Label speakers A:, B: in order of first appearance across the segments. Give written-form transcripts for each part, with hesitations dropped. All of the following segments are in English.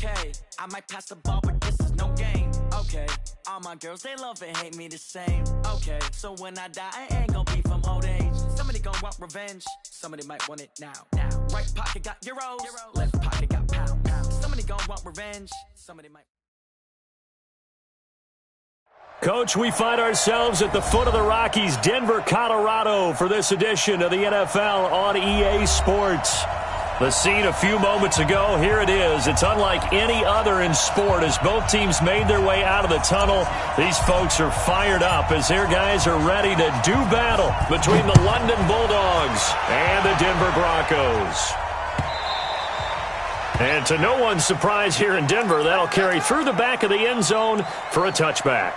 A: Okay, I might pass the ball, but this is no game. Okay, all my girls, they love and hate me the same. Okay, so when I die, I ain't gonna be from old age. Somebody gon' want revenge, somebody might want it now. Right pocket got euros, left pocket got pound. Somebody gon' want revenge, somebody might.
B: Coach, we find ourselves at the foot of the Rockies, Denver, Colorado, for this edition of the NFL on EA Sports. The scene a few moments ago, here it is. It's unlike any other in sport as both teams made their way out of the tunnel. These folks are fired up as their guys are ready to do battle between the London Bulldogs and the Denver Broncos. And to no one's surprise here in Denver, that'll carry through the back of the end zone for a touchback.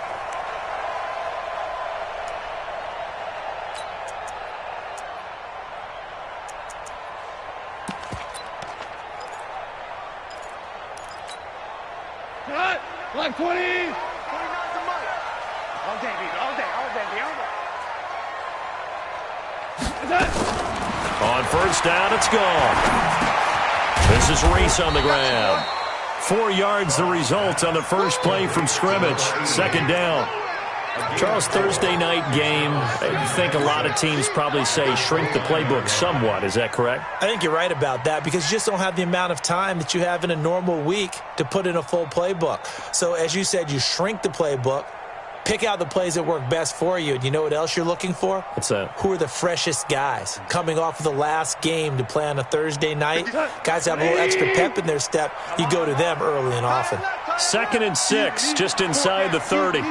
C: Like 20. 29 to Mike.
D: All day, baby. All day.
B: On first down, it's gone. This is Reese on the ground. 4 yards the result on the first play from scrimmage. Second down. Charles, Thursday night game, I think a lot of teams probably say shrink the playbook somewhat. Is that correct?
E: I think you're right about that because you just don't have the amount of time that you have in a normal week to put in a full playbook. So as you said, you shrink the playbook, pick out the plays that work best for you. And you know what else you're looking for?
B: What's that?
E: Who are the freshest guys coming off of the last game to play on a Thursday night? Guys have a little extra pep in their step. You go to them early and often.
B: 2nd and 6, just inside the 30.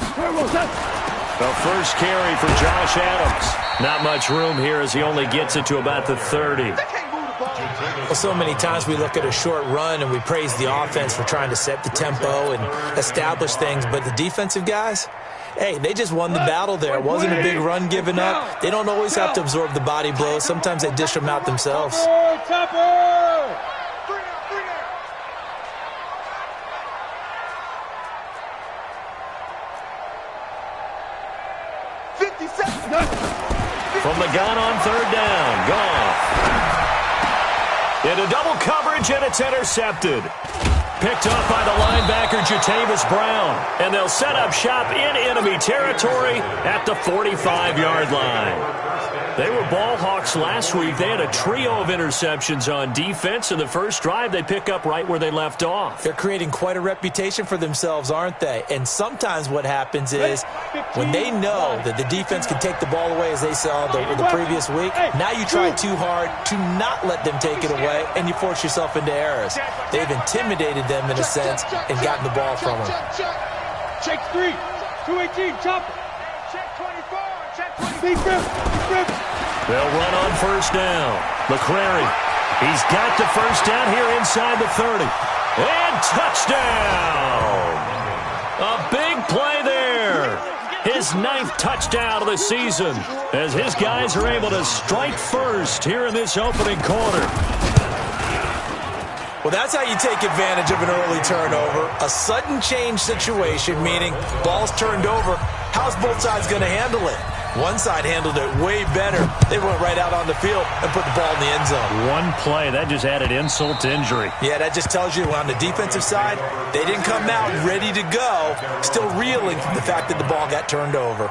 B: The first carry for Josh Adams. Not much room here as he only gets it to about the 30.
E: Well, so many times we look at a short run and we praise the offense for trying to set the tempo and establish things, but the defensive guys, hey, they just won the battle there. It wasn't a big run given up. They don't always have to absorb the body blows. Sometimes they dish them out themselves.
B: From the gun on third down, Goff. Into double coverage, and it's intercepted. Picked off by the linebacker, Jatavis Brown. And they'll set up shop in enemy territory at the 45-yard line. They were ball hawks last week. They had a trio of interceptions on defense. In the first drive, they pick up right where they left off.
E: They're creating quite a reputation for themselves, aren't they? And sometimes what happens is when they know that the defense can take the ball away, as they saw the previous week, now you try too hard to not let them take it away, and you force yourself into errors. They've intimidated them in a sense and gotten the ball from them.
C: Check 3. 218. Chopper. Check 24. Check 24.
B: They'll run on first down. McCrary. He's got the first down here inside the 30. And touchdown! A big play there. His 9th touchdown of the season as his guys are able to strike first here in this opening quarter.
E: Well, that's how you take advantage of an early turnover. A sudden change situation, meaning ball's turned over. How's both sides going to handle it? One side handled it way better. They went right out on the field and put the ball in the end zone.
B: One play, that just added insult to injury.
E: Yeah, that just tells you on the defensive side, they didn't come out ready to go, still reeling from the fact that the ball got turned over.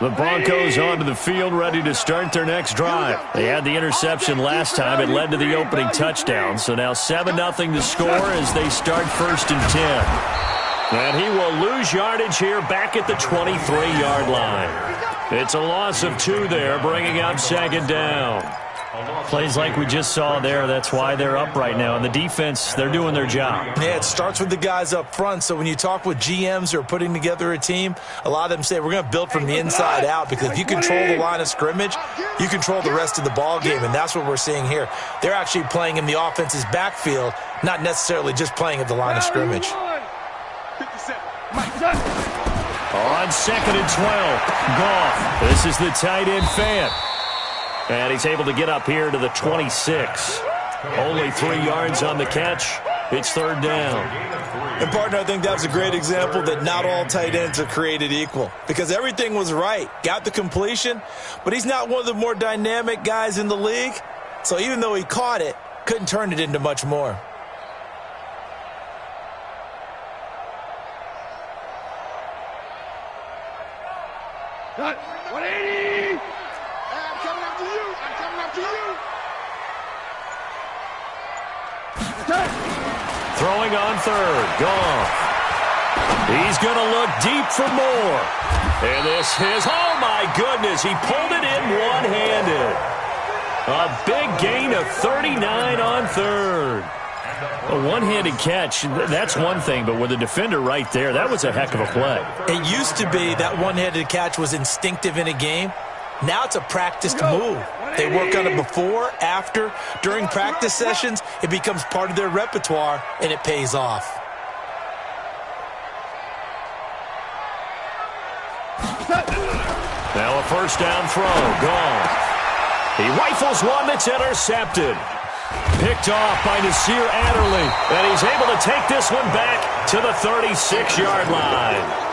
B: The Broncos onto the field ready to start their next drive. They had the interception last time. It led to the opening touchdown. So now 7-0 to score as they start 1st and 10. And he will lose yardage here back at the 23-yard line. It's a loss of 2 there, bringing up 2nd down. Plays like we just saw there, that's why they're up right now. And the defense, they're doing their job.
E: Yeah, it starts with the guys up front. So when you talk with GMs who are putting together a team, a lot of them say we're going to build from the inside out because if you control the line of scrimmage, you control the rest of the ball game, and that's what we're seeing here. They're actually playing in the offense's backfield, not necessarily just playing at the line of scrimmage.
B: On 2nd and 12, Goff. This is the tight end Fant. And he's able to get up here to the 26. Only 3 yards on the catch. It's third down.
E: And, partner, I think that was a great example that not all tight ends are created equal because everything was right. Got the completion, but he's not one of the more dynamic guys in the league. So even though he caught it, couldn't turn it into much more.
C: Cut. 180.
D: I'm coming after you. I'm coming after you.
C: Attack.
B: Throwing on third. Goff. He's going to look deep for more. And this is, oh my goodness, he pulled it in one-handed. A big gain of 39 on third. A one-handed catch, that's one thing, but with a defender right there, that was a heck of a play.
E: It used to be that one-handed catch was instinctive in a game. Now it's a practiced move. They work on it before, after, during practice sessions. It becomes part of their repertoire, and it pays off.
B: Now a first down throw, gone. He rifles one that's intercepted. Picked off by Nasir Adderley, and he's able to take this one back to the 36-yard line.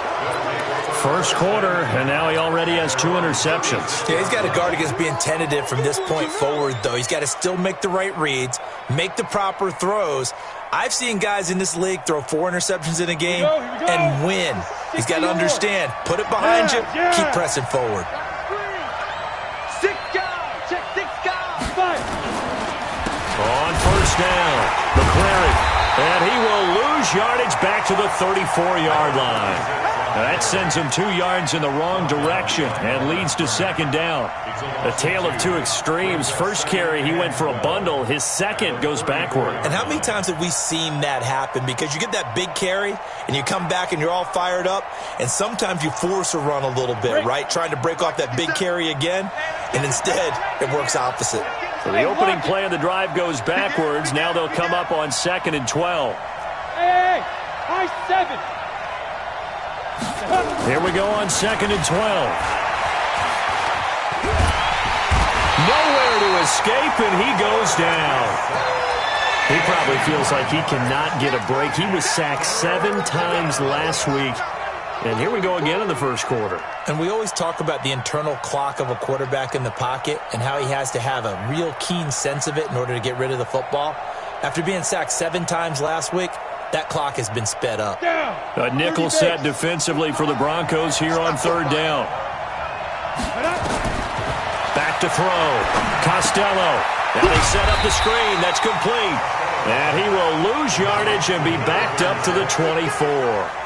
B: First quarter, and now he already has 2 interceptions.
E: Yeah, he's got to guard against being tentative from this point forward, though. He's got to still make the right reads, make the proper throws. I've seen guys in this league throw 4 interceptions in a game and win. He's got to understand, put it behind you, keep pressing forward.
C: 6 guys. Check 6 guys. 5.
B: On first down, McClary, and he will lose yardage back to the 34-yard line. Now that sends him 2 yards in the wrong direction and leads to second down. A tale of 2 extremes. First carry, he went for a bundle. His second goes backward.
E: And how many times have we seen that happen? Because you get that big carry, and you come back and you're all fired up, and sometimes you force a run a little bit, right? Trying to break off that big carry again, and instead it works opposite.
B: So the opening play of the drive goes backwards. Now they'll come up on 2nd and 12.
C: Hey, high 7.
B: Here we go on 2nd and 12. Nowhere to escape, and he goes down. He probably feels like he cannot get a break. He was sacked 7 times last week. And here we go again in the first quarter.
E: And we always talk about the internal clock of a quarterback in the pocket and how he has to have a real keen sense of it in order to get rid of the football. After being sacked 7 times last week, that clock has been sped up.
B: A nickel set defensively for the Broncos here on third down. Back to throw. Costello. Now they set up the screen. That's complete. And he will lose yardage and be backed up to the 24.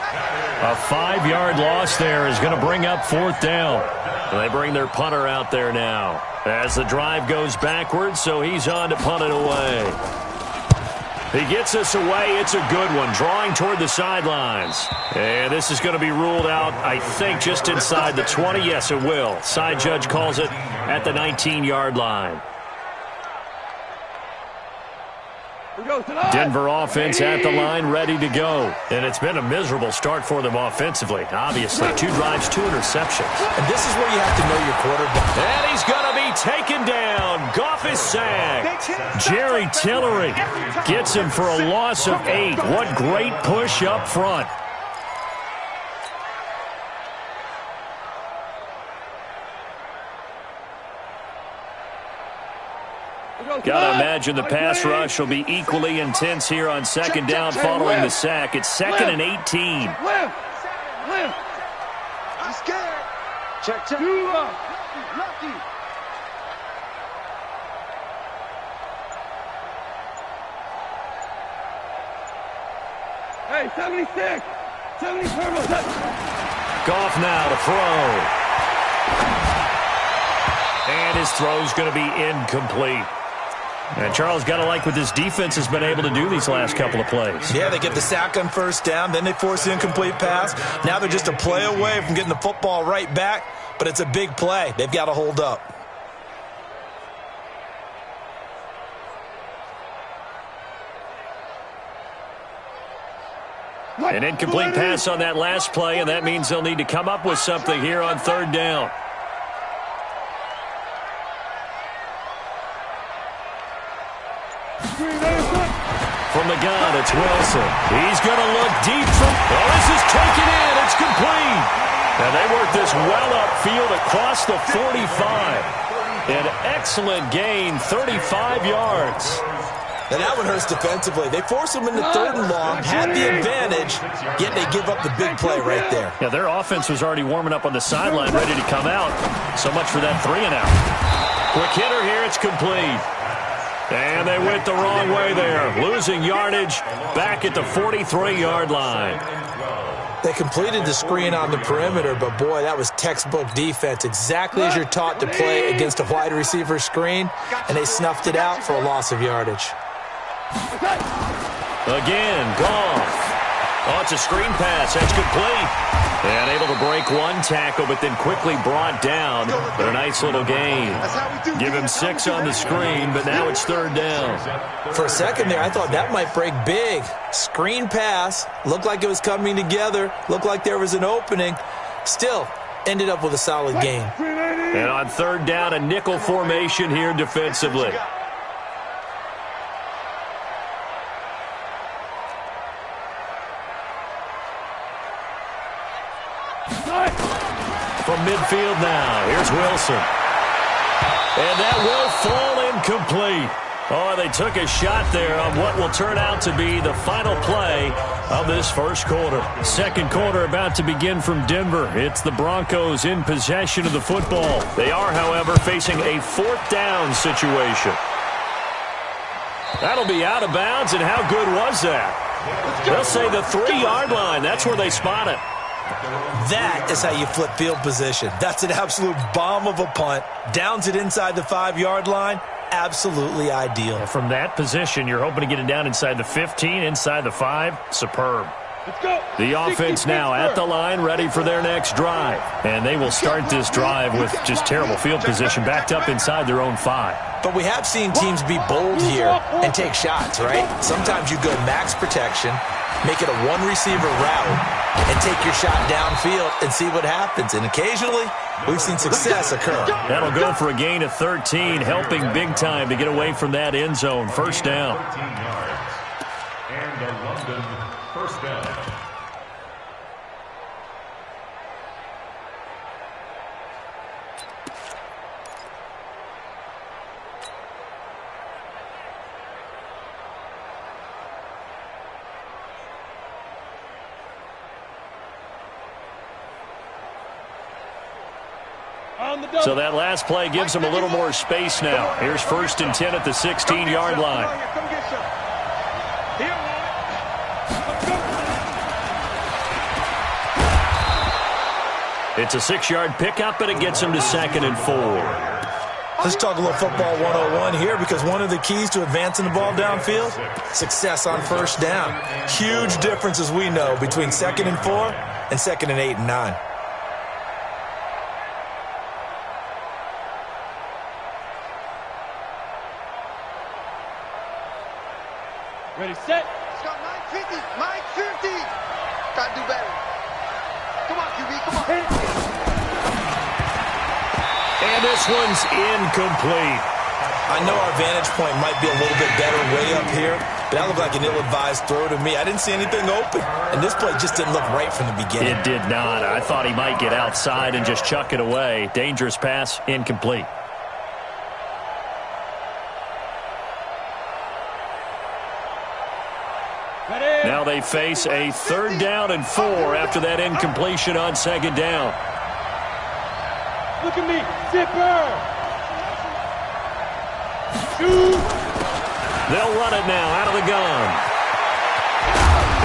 B: A 5-yard loss there is going to bring up fourth down. And they bring their punter out there now as the drive goes backwards, so he's on to punt it away. He gets us away. It's a good one, drawing toward the sidelines. And this is going to be ruled out, I think, just inside the 20. Yes, it will. Side judge calls it at the 19-yard line. Denver offense at the line, ready to go. And it's been a miserable start for them offensively. Obviously, 2 drives, 2 interceptions.
E: And this is where you have to know your quarterback.
B: And he's going to be taken down. Goff is sacked. Jerry Tillery gets him for a loss of 8. What great push up front. Got to imagine the pass rush will be equally intense here on second down following the sack. It's 2nd and 18.
D: I'm scared. Check. Lucky.
C: Hey, 76. 70 turbo.
B: Goff now to throw. And his throw's going to be incomplete. And Charles, got to like what this defense has been able to do these last couple of plays.
E: Yeah, they get the sack on first down, then they force the incomplete pass. Now they're just a play away from getting the football right back, but it's a big play. They've got to hold up.
B: An incomplete pass on that last play, and that means they'll need to come up with something here on third down. From the gun, it's Wilson. He's going to look deep from... Oh, this is taken in. It's complete. And they work this well upfield across the 45. An excellent gain, 35 yards.
E: And that one hurts defensively. They force them into third and long, had the advantage, yet they give up the big play right there.
B: Yeah, their offense was already warming up on the sideline, ready to come out. So much for that 3-and-out. Quick hitter here, it's complete. And they went the wrong way there, losing yardage back at the 43-yard line.
E: They completed the screen on the perimeter, but boy, that was textbook defense, exactly as you're taught to play against a wide receiver screen, and they snuffed it out for a loss of yardage.
B: Again, Goff. Oh, it's a screen pass. That's complete. And able to break one tackle, but then quickly brought down. But a nice little gain. Give him 6 on the screen, but now it's third down.
E: For a second there, I thought that might break big. Screen pass. Looked like it was coming together. Looked like there was an opening. Still, ended up with a solid gain.
B: And on third down, a nickel formation here defensively. From midfield now, here's Wilson. And that will fall incomplete. Oh, they took a shot there on what will turn out to be the final play of this first quarter. Second quarter about to begin from Denver. It's the Broncos in possession of the football. They are, however, facing a fourth down situation. That'll be out of bounds, and how good was that? They'll say the 3-yard line. That's where they spot it.
E: That is how you flip field position. That's an absolute bomb of a punt. Downs it inside the 5-yard line. Absolutely ideal.
B: From that position, you're hoping to get it down inside the 15, inside the 5. Superb. The offense now at the line, ready for their next drive. And they will start this drive with just terrible field position, backed up inside their own 5.
E: But we have seen teams be bold here and take shots, right? Sometimes you go max protection, make it a one-receiver route, and take your shot downfield and see what happens. And occasionally, we've seen success occur.
B: That'll go for a gain of 13, helping big time to get away from that end zone. First down.
F: And the London first down.
B: So that last play gives them a little more space now. Here's 1st and 10 at the 16-yard line. It's a 6-yard pickup, and it gets them to 2nd and 4.
E: Let's talk a little football 101 here, because one of the keys to advancing the ball downfield, success on first down. Huge difference, as we know, between 2nd and 4 and 2nd and 8 and 9.
C: Ready, set.
D: It's got 950. 950. Gotta do better. Come on, QB. Come on.
B: And this one's incomplete.
E: I know our vantage point might be a little bit better way up here, but that looked like an ill-advised throw to me. I didn't see anything open, and this play just didn't look right from the beginning.
B: It did not. I thought he might get outside and just chuck it away. Dangerous pass, incomplete. Now they face a 3rd down and 4 after that incompletion on 2nd down.
C: Look at me. Zipper. Shoot.
B: They'll run it now out of the gun.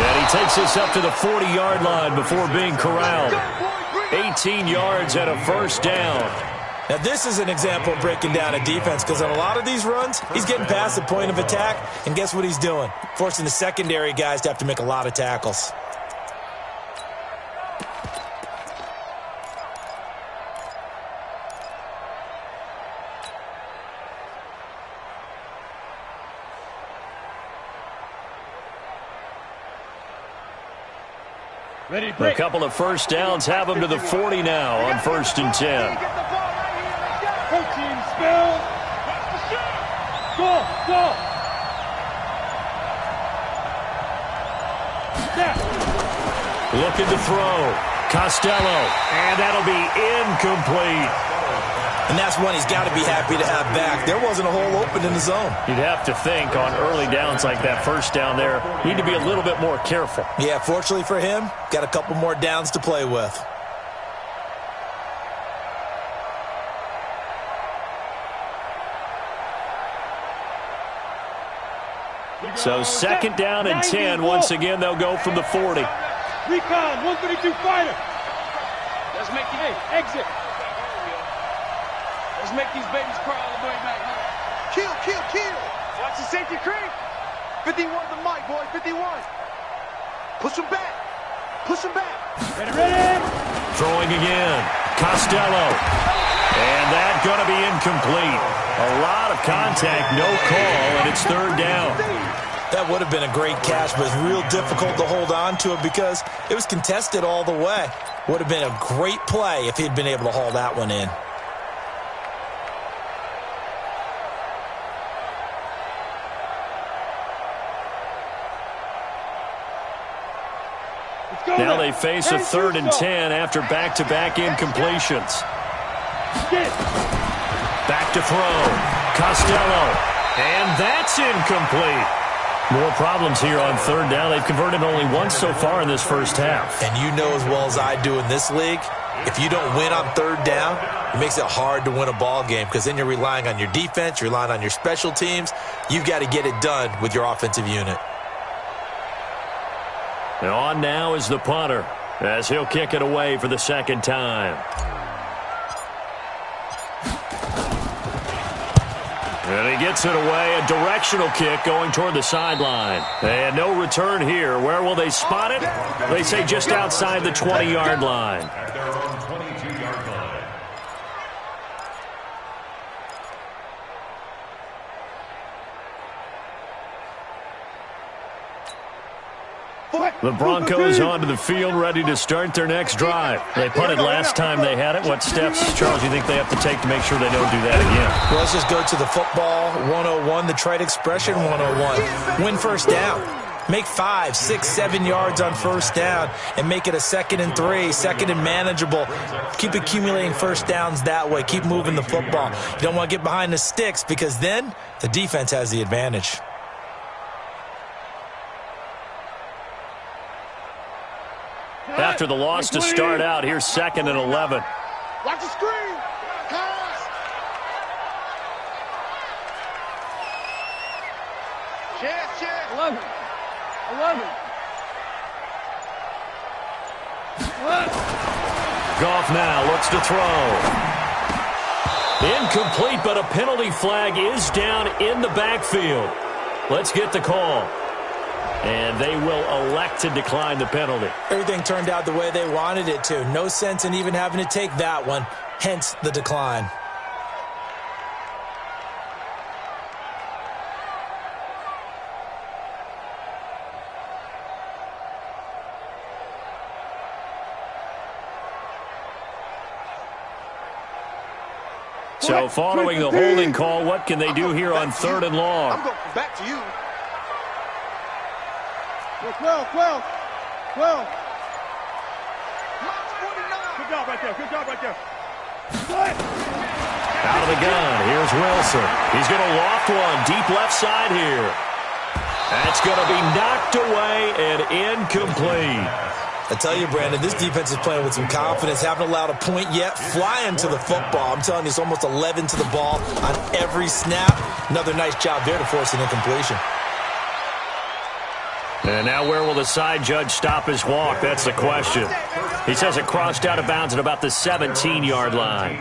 B: And he takes this up to the 40-yard line before being corralled. 18 yards and a 1st down.
E: Now, this is an example of breaking down a defense, because on a lot of these runs, he's getting past the point of attack, and guess what he's doing? Forcing the secondary guys to have to make a lot of tackles.
C: Ready,
B: A couple of first downs have him to the 40 now on 1st and 10.
C: Go, team, spill. Go, go.
B: Looking to throw. Costello. And that'll be incomplete.
E: And that's one he's got to be happy to have back. There wasn't a hole open in the zone.
B: You'd have to think on early downs like that first down there, need to be a little bit more careful.
E: Yeah, fortunately for him, got a couple more downs to play with.
B: So second down and 10. Once again, they'll go from the 40.
C: Recon, 132 fighter. Let's make it, exit. Let's make these babies cry all the way back.
D: Kill, kill, kill.
C: Watch the safety creep.
D: 51 the mic, boy, 51. Push him back. Push him back.
C: Ready.
B: Throwing again. Costello. And that's going to be incomplete. A lot of contact, no call, and it's third down.
E: That would have been a great catch, but it's real difficult to hold on to it because it was contested all the way. Would have been a great play if he'd been able to haul that one in.
B: Now they face a third and 10 after back-to-back incompletions. Back to throw. Costello. And that's incomplete. More problems here on third down. They've converted only once so far in this first half.
E: And you know as well as I do in this league, if you don't win on third down, it makes it hard to win a ball game because then you're relying on your defense, you're relying on your special teams. You've got to get it done with your offensive unit.
B: And on now is the punter as he'll kick it away for the second time. And he gets it away, a directional kick going toward the sideline. And no return here. Where will they spot it? They say just outside the 20-yard line.
F: At their own 22-yard line.
B: The Broncos onto the field, ready to start their next drive. They punted last time they had it. What steps, Charles, do you think they have to take to make sure they don't do that again?
E: Well, let's just go to the football 101, the trade expression 101. Win first down. Make 5, 6, 7 yards on first down and make it a 2nd and 3, second and manageable. Keep accumulating first downs that way. Keep moving the football. You don't want to get behind the sticks because then the defense has the advantage.
B: After the loss to start out, here's 2nd and 11.
D: Watch the screen. Pass. Chance.
C: 11.
B: Goff now looks to throw. Incomplete, but a penalty flag is down in the backfield. Let's get the call. And they will elect to decline the penalty.
E: Everything turned out the way they wanted it to. No sense in even having to take that one, hence the decline.
B: So following the holding call, what can they do here on 3rd and long?
D: I'm going back to you.
C: 12.
D: Miles 49.
C: Good job right there.
B: Out of the gun, here's Wilson. He's going to loft one deep left side here. That's going to be knocked away and incomplete.
E: I tell you, Brandon, this defense is playing with some confidence. Haven't allowed a point yet. Flying to the football. I'm telling you, it's almost 11 to the ball on every snap. Another nice job there to force an incompletion.
B: And now where will the side judge stop his walk? That's the question. He says it crossed out of bounds at about the 17-yard line.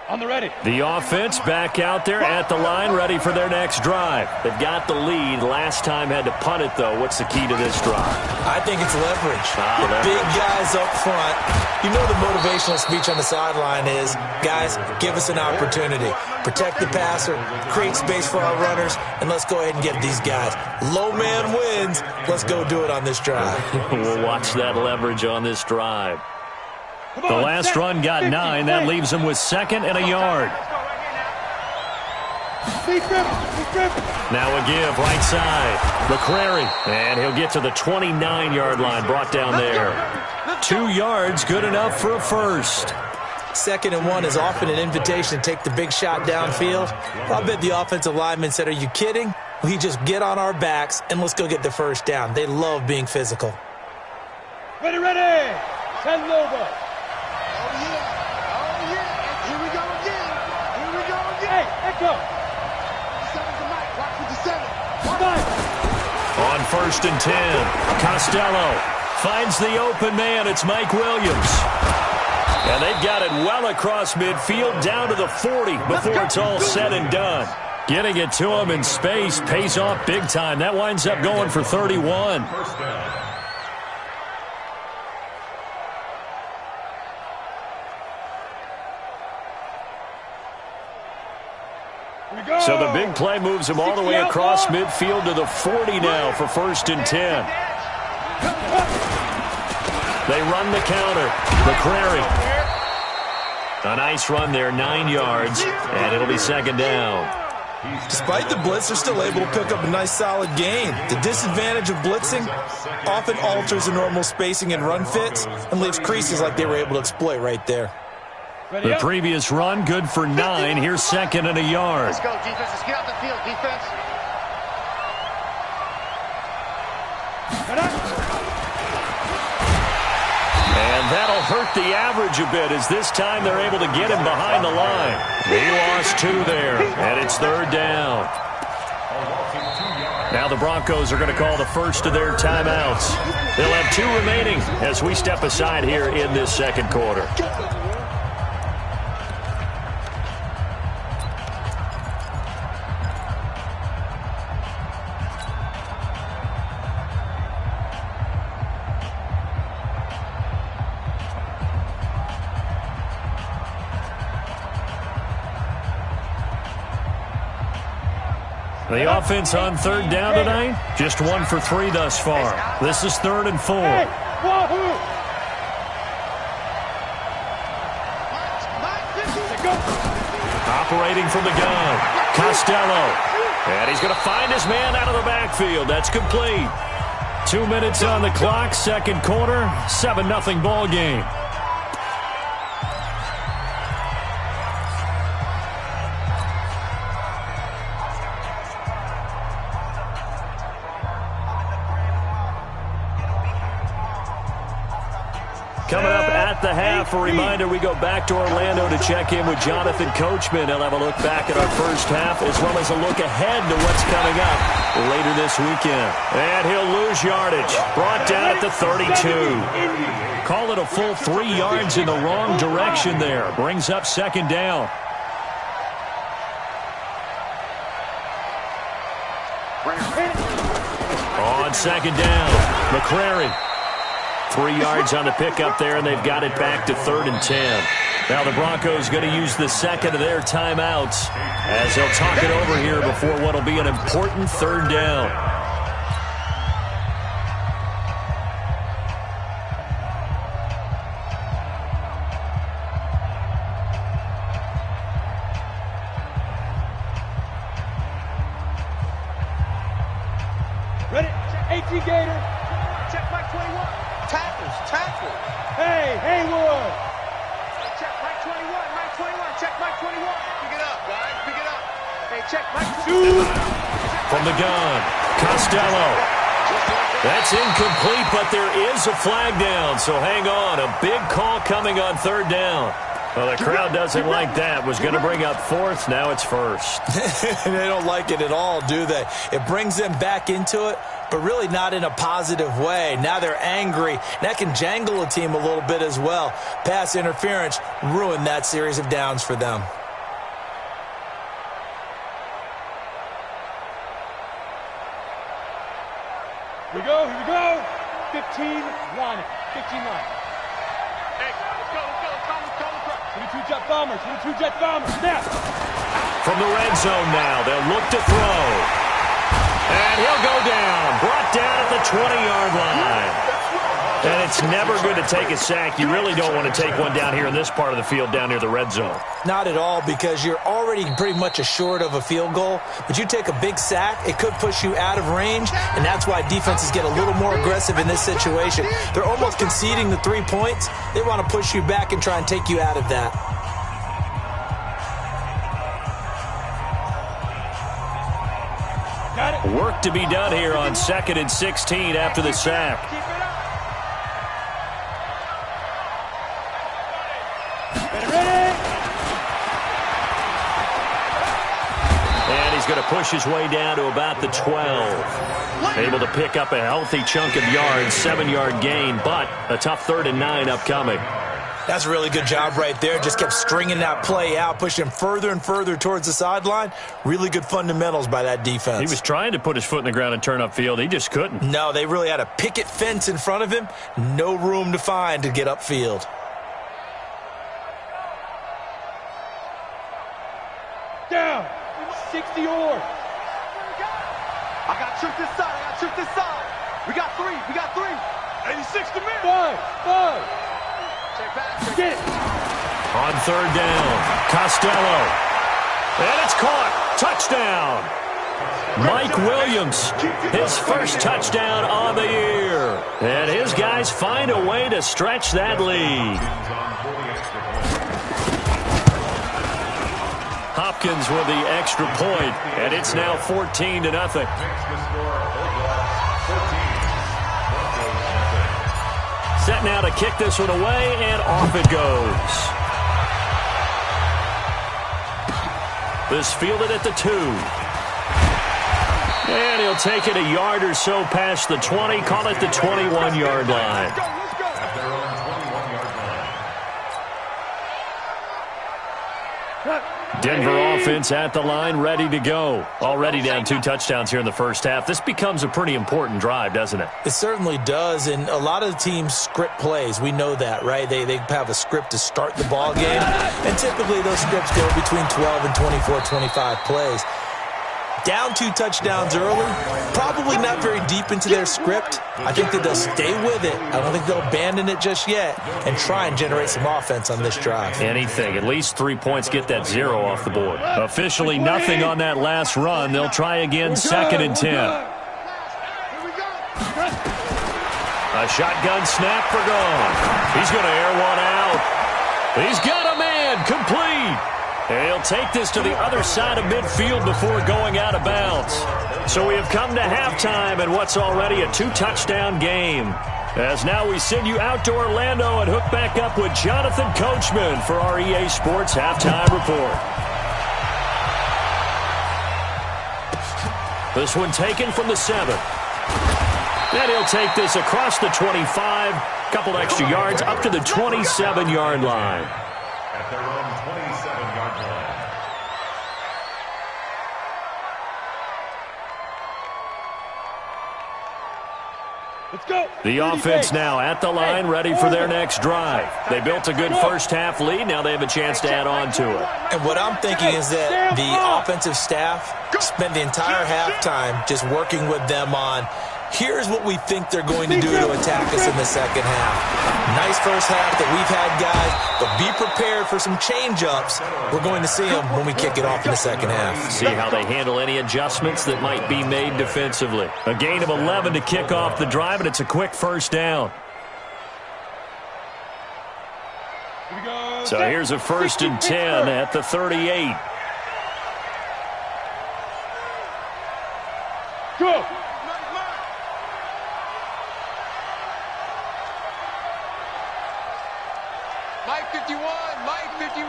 C: On the ready.
B: The offense back out there at the line, ready for their next drive. They've got the lead. Last time had to punt it, though. What's the key to this drive?
E: I think it's leverage. The
B: leverage.
E: Big guys up front. You know the motivational speech on the sideline is, guys, give us an opportunity. Protect the passer, create space for our runners, and let's go ahead and get these guys. Low man wins. Let's go do it on this drive.
B: We'll watch that leverage on this drive. The last run got 9. That leaves him with 2nd and a yard. Now a give, right side. McCrary, and he'll get to the 29-yard line, brought down there. 2 yards, good enough for a first.
E: 2nd and 1 is often an invitation to take the big shot downfield. I bet the offensive lineman said, are you kidding? We just get on our backs and let's go get the first down. They love being physical.
C: Ready, ready. Send over.
D: Oh, yeah. Here we go again.
C: Hey, let's go.
D: 7's the mic. Watch with the 7.
B: On 1st and 10, Costello finds the open man. It's Mike Williams. And they've got it well across midfield down to the 40 before it's all said and done. Getting it to him in space pays off big time. That winds up going for 31. So the big play moves him all the way across midfield to the 40 now for 1st and 10. They run the counter. McCrary. A nice run there, 9 yards, and it'll be 2nd down.
E: Despite the blitz, they're still able to pick up a nice solid gain. The disadvantage of blitzing often alters the normal spacing and run fits and leaves creases like they were able to exploit right there.
B: The previous run, good for 9. Here's 2nd and a yard.
D: Let's go, defense. Let's get out the field, defense.
B: And that'll hurt the average a bit as this time they're able to get him behind the line. He lost 2 there, and it's 3rd down. Now the Broncos are going to call the first of their timeouts. They'll have 2 remaining as we step aside here in this 2nd quarter. The offense on 3rd down tonight, just 1 for 3 thus far. This is 3rd and 4. Operating from the gun, Costello. And he's going to find his man out of the backfield. That's complete. 2 minutes on the clock, 2nd quarter, 7-0 ball game. Coming up at the half, a reminder, we go back to Orlando to check in with Jonathan Coachman. He'll have a look back at our first half as well as a look ahead to what's coming up later this weekend. And he'll lose yardage. Brought down at the 32. Call it a full 3 yards in the wrong direction there. Brings up 2nd down. On 2nd down, McCrary. 3 yards on the pickup there, and they've got it back to 3rd and 10. Now the Broncos going to use the 2nd of their timeouts as they'll talk it over here before what will be an important 3rd down.
C: Ready? 18 Gator.
D: Check Mike 21. Tackle.
C: Hey, Haywood.
D: Check Mike 21. Check Mike 21. Pick it up, guys. Pick it up. Hey, check Mike 21.
B: From the gun, Costello. That's incomplete, but there is a flag down, so hang on. A big call coming on 3rd down. Well, the crowd doesn't like that. Was going to bring up 4th. Now it's 1st.
E: They don't like it at all, do they? It brings them back into it, but really not in a positive way. Now they're angry. That can jangle a team a little bit as well. Pass interference ruined that series of downs for them.
C: Here we go. 15 line. 15 line.
D: Hey, let's go. Call the crowd.
C: 22 jet bombers. Snap.
B: From the red zone now, they'll look to throw. And he'll go down. Brought down at the 20-yard line. And it's never good to take a sack. You really don't want to take one down here in this part of the field, down near the red zone.
E: Not at all, because you're already pretty much assured of a field goal. But you take a big sack, it could push you out of range, and that's why defenses get a little more aggressive in this situation. They're almost conceding the 3 points. They want to push you back and try and take you out of that.
B: Work to be done here on 2nd and 16 after the sack. And he's going to push his way down to about the 12. Able to pick up a healthy chunk of yards, 7-yard gain, but a tough 3rd and 9 upcoming.
E: That's a really good job right there. Just kept stringing that play out, pushing him further and further towards the sideline. Really good fundamentals by that defense. He
B: was trying to put his foot in the ground and turn upfield. He just couldn't.
E: No, they really had a picket fence in front of him. No room to find to get upfield.
C: Down. 60 yards.
D: I got trick this side. I got trick this side. We got three. 86 to man.
C: 5. Get it.
B: On 3rd down, Costello. And it's caught. Touchdown. Mike Williams, his first touchdown on the year. And his guys find a way to stretch that lead. Hopkins with the extra point, and it's now 14-0. Set now to kick this one away, and off it goes. This fielded at the 2. And he'll take it a yard or so past the 20, call it the 21-yard line. Denver offense at the line, ready to go. Already down 2 touchdowns here in the first half. This becomes a pretty important drive, doesn't it?
E: It certainly does, and a lot of the teams script plays. We know that, right? They have a script to start the ball game, and typically those scripts go between 12 and 24, 25 plays. Down 2 touchdowns early, probably not very deep into their script. I think that they'll stay with it. I don't think they'll abandon it just yet and try and generate some offense on this drive.
B: Anything. At least 3 points, get that 0 off the board. Officially nothing on that last run. They'll try again, 2nd and 10. A shotgun snap for Gone. He's going to air one out. He's got a man, complete. And he'll take this to the other side of midfield before going out of bounds. So we have come to halftime in what's already a 2-touchdown game. As now we send you out to Orlando and hook back up with Jonathan Coachman for our EA Sports Halftime Report. This one taken from the 7. And he'll take this across the 25, couple extra yards up to the 27-yard line.
F: At their own 27-yard line.
C: Let's go.
B: The offense now at the line, ready for their next drive. They built a good first half lead. Now they have a chance to add on to it.
E: And what I'm thinking is that the offensive staff spent the entire halftime just working with them on, here's what we think they're going to do to attack us in the second half. Nice first half that we've had, guys, but be prepared for some change-ups. We're going to see them when we kick it off in the second half.
B: See how they handle any adjustments that might be made defensively. A gain of 11 to kick off the drive, and it's a quick first down. So here's a 1st and 10 at the 38.
C: Go.
D: Mike 51, Mike 51.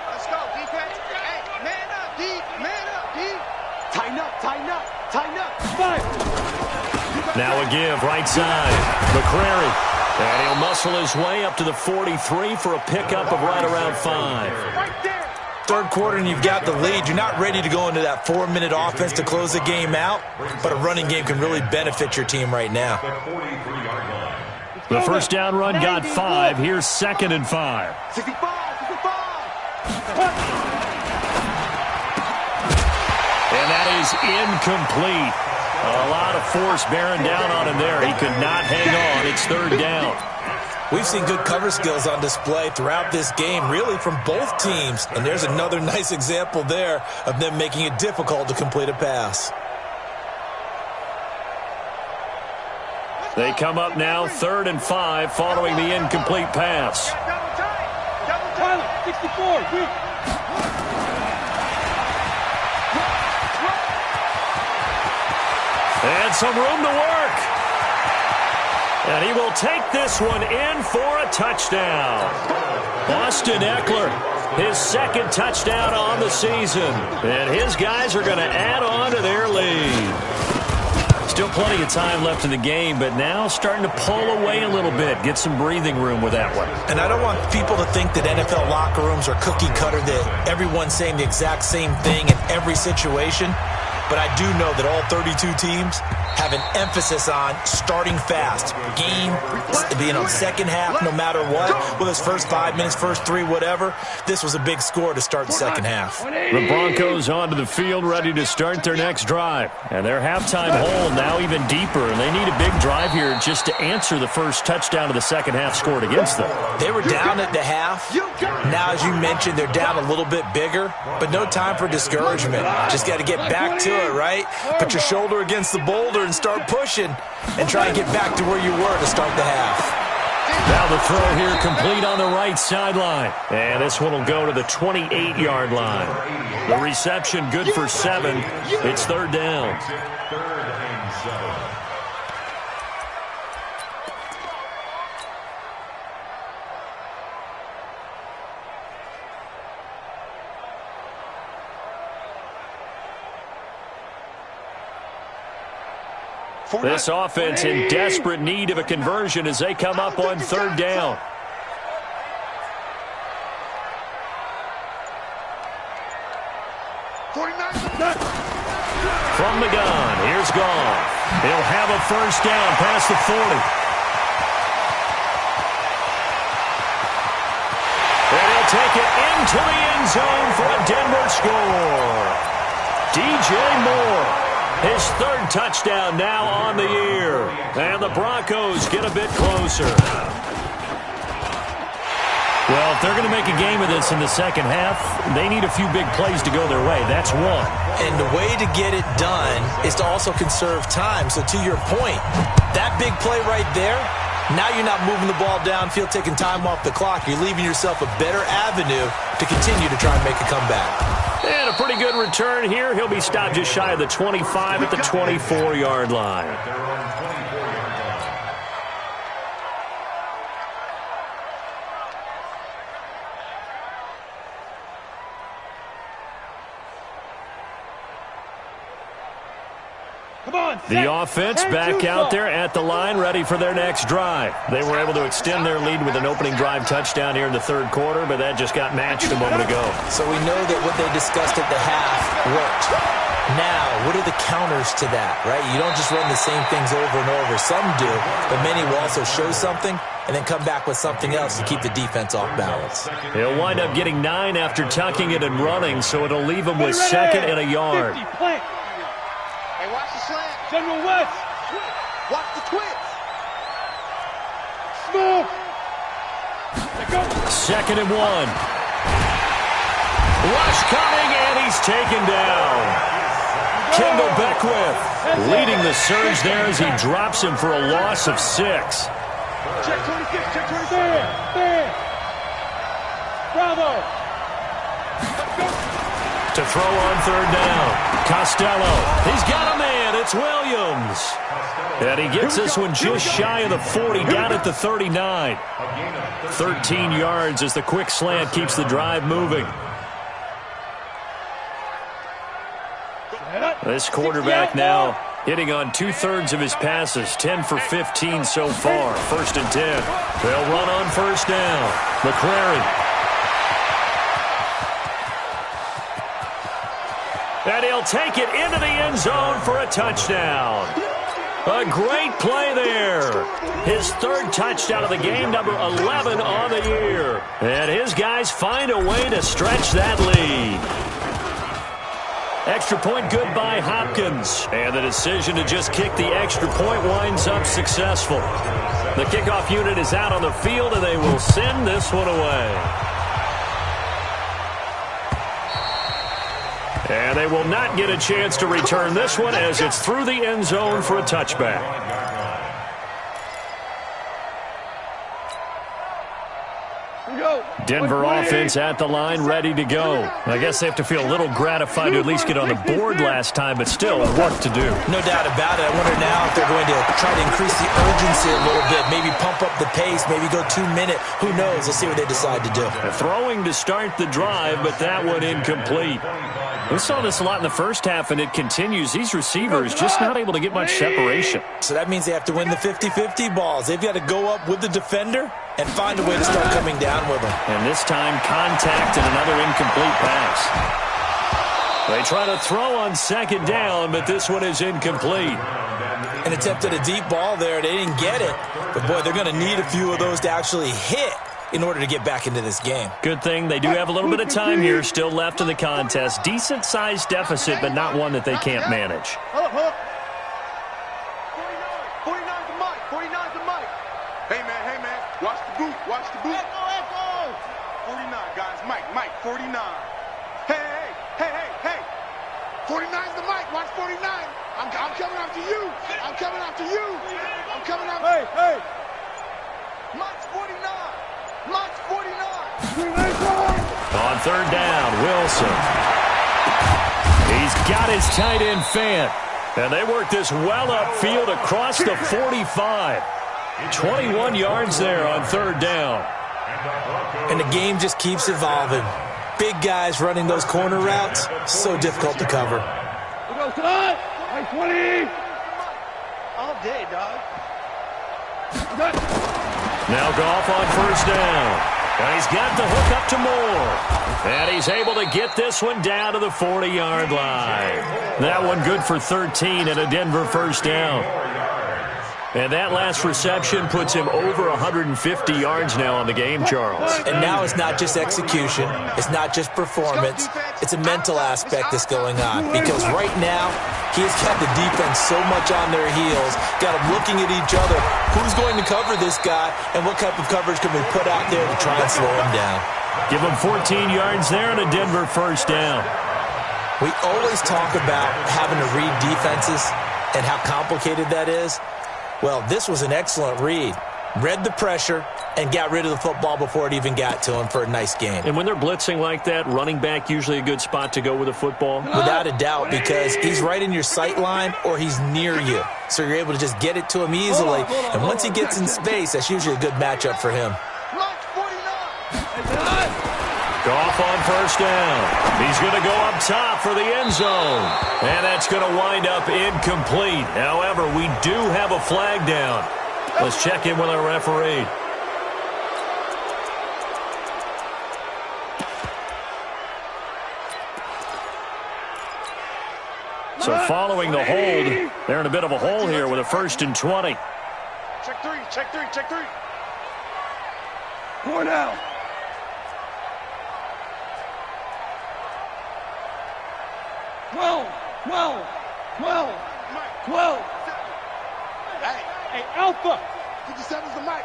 D: Let's go, defense. Hey, man up, D. Man up, D. Tighten up, tighten up, tighten up.
C: 5.
B: Now a give, right side. McCrary. And he'll muscle his way up to the 43 for a pickup of right around 5.
D: Right there.
E: Third quarter and you've got the lead. You're not ready to go into that 4-minute offense to close the game out, but a running game can really benefit your team right now.
B: The first down run got 5. Here's 2nd and 5.
D: 65, 65.
B: And that is incomplete. A lot of force bearing down on him there. He could not hang on. It's third down.
E: We've seen good cover skills on display throughout this game, really from both teams. And there's another nice example there of them making it difficult to complete a pass.
B: They come up now 3rd and 5 following the incomplete pass.
C: Tyler, 64, weak.
B: And some room to work. And he will take this one in for a touchdown. Austin Eckler, his second touchdown on the season. And his guys are going to add on to their lead. Still plenty of time left in the game, but now starting to pull away a little bit. Get some breathing room with that one.
E: And I don't want people to think that NFL locker rooms are cookie cutter, that everyone's saying the exact same thing in every situation. But I do know that all 32 teams have an emphasis on starting fast. Game, second half, no matter what. Whether it's first 5 minutes, first 3, whatever. This was a big score to start the second half.
B: The Broncos onto the field, ready to start their next drive. And their halftime hole now even deeper. And they need a big drive here just to answer the first touchdown of the second half scored against them.
E: They were down at the half. Now, as you mentioned, they're down a little bit bigger. But no time for discouragement. Just got to get back to it, right? Put your shoulder against the boulder and start pushing and try and get back to where you were to start the half.
B: Now the throw here complete on the right sideline. And this one will go to the 28-yard line. The reception good for 7. It's third down.
F: 3rd and 7.
B: This offense in desperate need of a conversion as they come up on third down. From the gun, here's Goff. He'll have a first down past the 40. And he'll take it into the end zone for a Denver score. DJ Moore. His third touchdown now on the year. And the Broncos get a bit closer. Well, if they're going to make a game of this in the second half, they need a few big plays to go their way. That's one.
E: And the way to get it done is to also conserve time. So to your point, that big play right there, now you're not moving the ball downfield, taking time off the clock. You're leaving yourself a better avenue to continue to try and make a comeback.
B: And a pretty good return here. He'll be stopped just shy of the 25 at the 24-yard line. The offense back out there at the line, ready for their next drive. They were able to extend their lead with an opening drive touchdown here in the third quarter, but that just got matched a moment ago.
E: So we know that what they discussed at the half worked. Now, what are the counters to that, right? You don't just run the same things over and over. Some do, but many will also show something and then come back with something else to keep the defense off balance.
B: He'll wind up getting 9 after tucking it and running, so it'll leave him with 2nd and a yard.
D: Hey, watch the slant.
C: General West.
D: Watch the twist.
C: Smooth.
B: 2nd and 1. Rush coming, and he's taken down. Kendall Beckwith leading the surge there as he drops him for a loss of 6.
C: Check 26, check 26. There. Bravo. Let's go.
B: To throw on third down. Costello. He's got a man. It's Williams. And he gets this one just shy of the 40, down at the 39. 13 yards as the quick slant keeps the drive moving. This quarterback now hitting on 2/3 of his passes, 10 for 15 so far. 1st and 10. They'll run on first down. McCrary. And he'll take it into the end zone for a touchdown. A great play there. His 3rd touchdown of the game, number 11 on the year. And his guys find a way to stretch that lead. Extra point good by Hopkins. And the decision to just kick the extra point winds up successful. The kickoff unit is out on the field, and they will send this one away. And they will not get a chance to return this one as it's through the end zone for a touchback. Denver offense at the line, ready to go. I guess they have to feel a little gratified to at least get on the board last time, but still work to do.
E: No doubt about it. I wonder now if they're going to try to increase the urgency a little bit, maybe pump up the pace, maybe go 2 minute. Who knows? Let's see what they decide to do.
B: Throwing to start the drive, but that one incomplete. We saw this a lot in the first half, and it continues. These receivers just not able to get much separation.
E: So that means they have to win the 50-50 balls. They've got to go up with the defender and find a way to start coming down with them.
B: And this time, contact and another incomplete pass. They try to throw on second down, but this one is incomplete.
E: An attempt at a deep ball there. They didn't get it. But, boy, they're going to need a few of those to actually hit in order to get back into this game.
B: Good thing they do have a little bit of time here still left in the contest. Decent-sized deficit, but not one that they can't manage.
D: 49's the mic. 49's the mic. Hey, man. Watch the boot. Watch the boot. Echo. 49, guys. Mike. 49. Hey. 49's the mic. Watch 49. I'm coming after you. I'm coming after you. Hey. Mike's 49. Mike's 49.
B: On third down, Wilson. He's got his tight end Fant. And they work this well upfield across the 45. 21 yards there on third down.
E: And the game just keeps evolving. Big guys running those corner routes, so difficult to cover.
C: Go, son! 20!
D: All day, dog.
B: Now Goff on first down. And he's got the hook up to Moore. And he's able to get this one down to the 40-yard line. That one good for 13 and a Denver first down. And that last reception puts him over 150 yards now on the game, Charles.
E: And now it's not just execution. It's not just performance. It's a mental aspect that's going on. Because right now, he's got the defense so much on their heels, got them looking at each other. Who's going to cover this guy, and what type of coverage can we put out there to try and slow him down?
B: Give him 14 yards there and a Denver first down.
E: We always talk about having to read defenses and how complicated that is. Well, this was an excellent read. Read the pressure and got rid of the football before it even got to him for a nice game.
B: And when they're blitzing like that, running back usually a good spot to go with the football?
E: Without a doubt, because he's right in your sight line or he's near you. So you're able to just get it to him easily. And once he gets in space, that's usually a good matchup for him.
B: Goff on first down. He's going to go up top for the end zone. And that's going to wind up incomplete. However, we do have a flag down. Let's check in with our referee. So following the hold, they're in a bit of a hole here with a 1st and 20.
D: Check three.
C: Going down. Well. Hey, Alpha.
D: 57's the mic.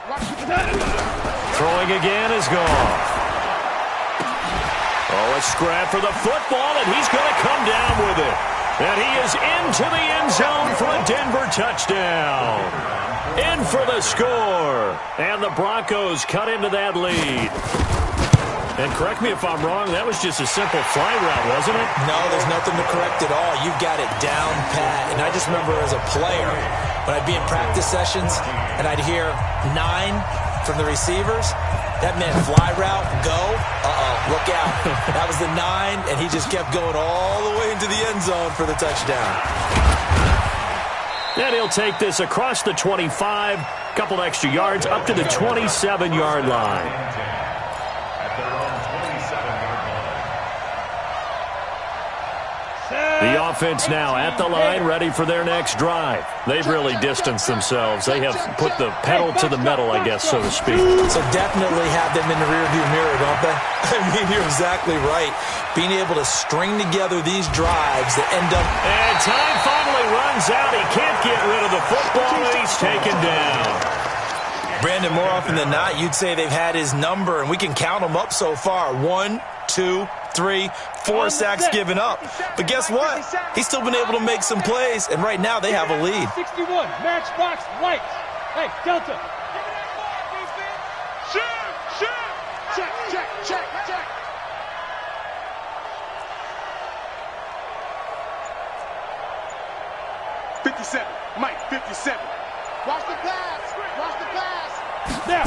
B: Throwing again is gone. Oh, a scrap for the football, and he's going to come down with it. And he is into the end zone for a Denver touchdown. In for the score. And the Broncos cut into that lead. And correct me if I'm wrong, that was just a simple fly route, wasn't it?
E: No, there's nothing to correct at all. You've got it down pat. And I just remember as a player, when I'd be in practice sessions and I'd hear 9 from the receivers, that meant fly route, go, look out. That was the 9, and he just kept going all the way into the end zone for the touchdown.
B: And he'll take this across the 25, couple extra yards, up to the 27-yard line. The offense now at the line, ready for their next drive. They've really distanced themselves. They have put the pedal to the metal, I guess, so to speak.
E: So definitely have them in the rearview mirror, don't they? I mean, you're exactly right. Being able to string together these drives that end up...
B: And time finally runs out. He can't get rid of the football, and he's taken down.
E: Brandon, more often than not, you'd say they've had his number, and we can count them up so far. 1, 2, 3, 4 sacks given up. But guess what? He's still been able to make some plays, and right now they have a lead.
C: 61, matchbox lights. Hey, Delta. Check.
D: 57, Mike, 57. Watch the pass.
C: Now.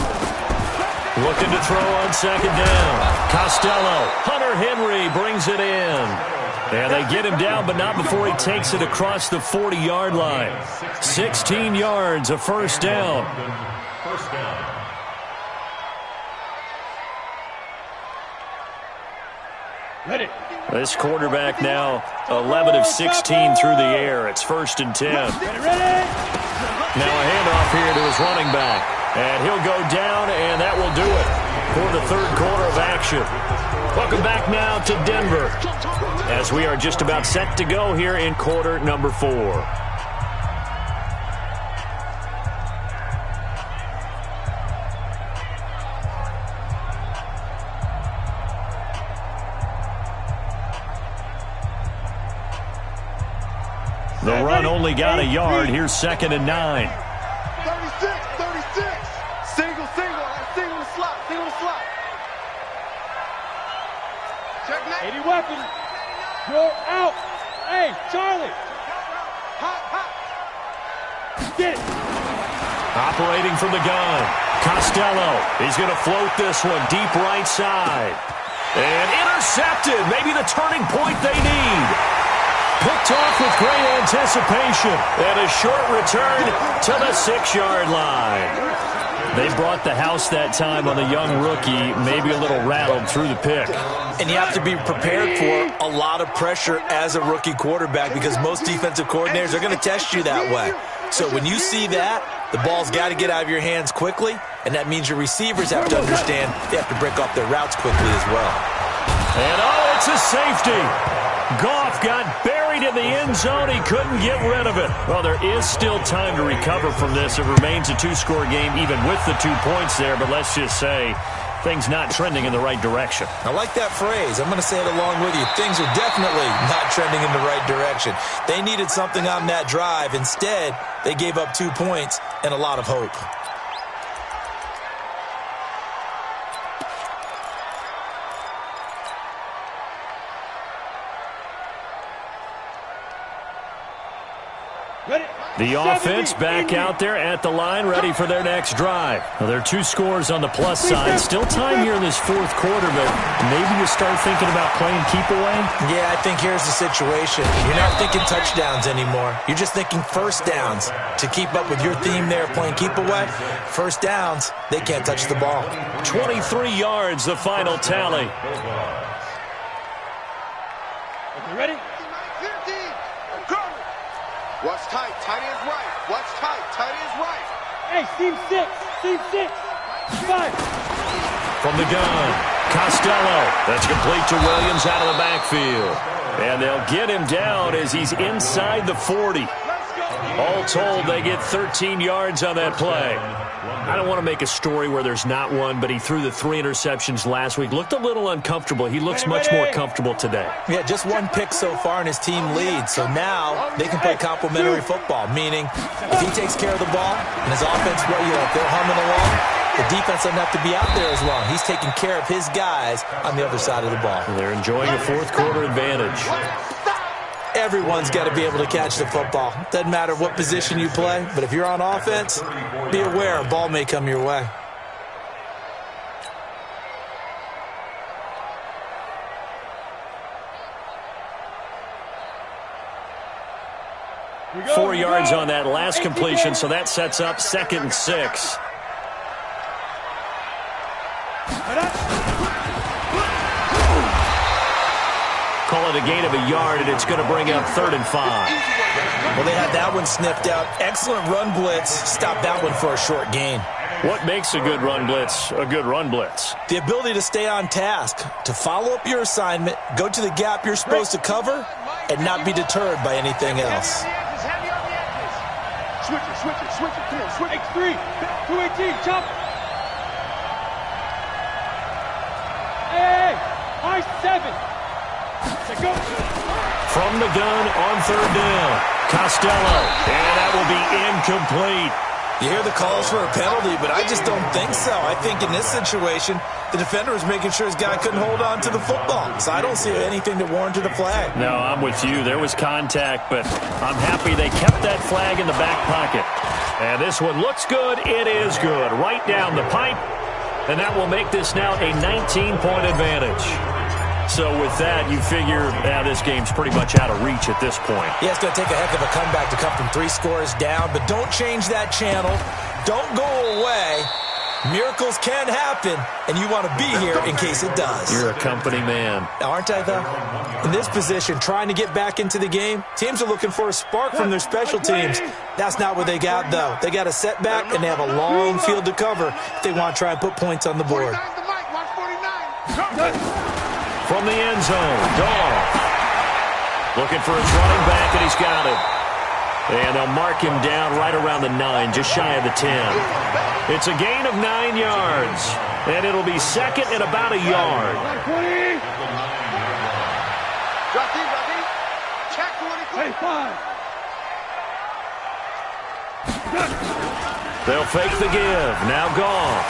B: Looking to throw on second down. Costello. Hunter Henry brings it in. And they get him down, but not before he takes it across the 40-yard line. 16 yards, a first down.
F: First down.
C: Ready.
B: This quarterback now 11 of 16 through the air. It's 1st and 10.
C: Ready.
B: Now a handoff here to his running back. And he'll go down, and that will do it for the third quarter of action. Welcome back now to Denver as we are just about set to go here in quarter number 4. The run only got a yard. Here's 2nd and 9.
D: 36. Single the slot. Check
C: 80 weapons. You're out. Hey, Charlie.
D: Hot.
C: Get it.
B: Operating from the gun. Costello. He's going to float this one deep right side. And intercepted. Maybe the turning point they need. Picked off with great anticipation. And a short return to the 6-yard line. They brought the house that time on the young rookie, maybe a little rattled through the pick.
E: And you have to be prepared for a lot of pressure as a rookie quarterback because most defensive coordinators are going to test you that way. So when you see that, the ball's got to get out of your hands quickly, and that means your receivers have to understand they have to break off their routes quickly as well.
B: And it's a safety. Goff got buried in the end zone. He couldn't get rid of it. Well, there is still time to recover from this. It remains a 2-score game even with the 2 points there, but let's just say things not trending in the right direction.
E: I like that phrase. I'm going to say it along with you. Things are definitely not trending in the right direction. They needed something on that drive. Instead, they gave up 2 points and a lot of hope.
B: The offense back out there at the line, ready for their next drive. Well, there are 2 scores on the plus side. Still time here in this 4th quarter, but maybe you start thinking about playing keep away?
E: Yeah, I think here's the situation. You're not thinking touchdowns anymore. You're just thinking first downs. To keep up with your theme there, playing keep away, first downs, they can't touch the ball.
B: 23 yards, the final tally.
C: You ready?
D: Watch tight is right. Watch tight is right.
C: Hey, team 6. 5.
B: From the gun, Costello. That's complete to Williams out of the backfield. And they'll get him down as he's inside the 40. All told, they get 13 yards on that play. I don't want to make a story where there's not one, but he threw the 3 interceptions last week. Looked a little uncomfortable. He looks much more comfortable today.
E: Yeah, just 1 pick so far and his team leads. So now they can play complementary football, meaning if he takes care of the ball and his offense, if they're humming along, the defense doesn't have to be out there as long. He's taking care of his guys on the other side of the ball.
B: And they're enjoying a 4th quarter advantage.
E: Everyone's got to be able to catch the football. Doesn't matter what position you play, but if you're on offense, be aware a ball may come your way.
C: Go,
B: 4 yards on that last completion, so that sets up 2nd and 6. call it a gain of a yard, and it's going to bring up 3rd and 5.
E: Well, they had that one sniffed out. Excellent run blitz. Stop that one for a short gain.
B: What makes a good run blitz a good run blitz?
E: The ability to stay on task, to follow up your assignment, go to the gap you're supposed to cover, and not be deterred by anything else.
D: Heavy on the edges. Switch it. Come on, switch it.
C: X3, 218, chop. Hey, high 7. Let's go.
B: From the gun on 3rd down. Costello, and that will be incomplete.
E: You hear the calls for a penalty, but I just don't think so. I think in this situation, the defender was making sure his guy couldn't hold on to the football. So I don't see anything that warranted a flag.
B: No, I'm with you. There was contact, but I'm happy they kept that flag in the back pocket. And this one looks good. It is good. Right down the pipe. And that will make this now a 19-point advantage. So with that, you figure this game's pretty much out of reach at this point.
E: Yeah, it's going to take a heck of a comeback to come from 3 scores down, but don't change that channel. Don't go away. Miracles can happen, and you want to be here in case it does.
B: You're a company man.
E: Aren't I, though? In this position, trying to get back into the game, teams are looking for a spark from their special teams. That's not what they got, though. They got a setback, and they have a long field to cover if they want to try and put points on the board.
D: 49's the mic. Watch 49.
B: From the end zone, Goff. Looking for his running back, and he's got it. And they'll mark him down right around the 9, just shy of the 10. It's a gain of 9 yards, and it'll be 2nd and about a yard.
D: Drop D. Check
C: 25.
B: They'll fake the give. Now Goff.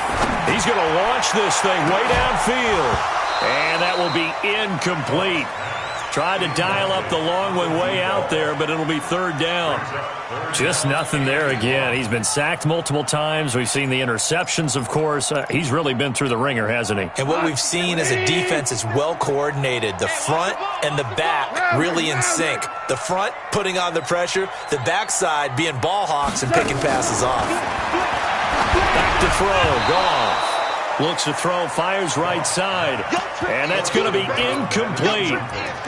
B: He's going to launch this thing way downfield. And that will be incomplete. Tried to dial up the long one way out there, but it'll be 3rd down. Just nothing there again. He's been sacked multiple times. We've seen the interceptions, of course. He's really been through the ringer, hasn't he?
E: And what we've seen is a defense that's well coordinated. The front and the back really in sync. The front putting on the pressure, the backside being ball hawks and picking passes off.
B: Back to throw. Goff. Looks to throw, fires right side. And that's going to be incomplete.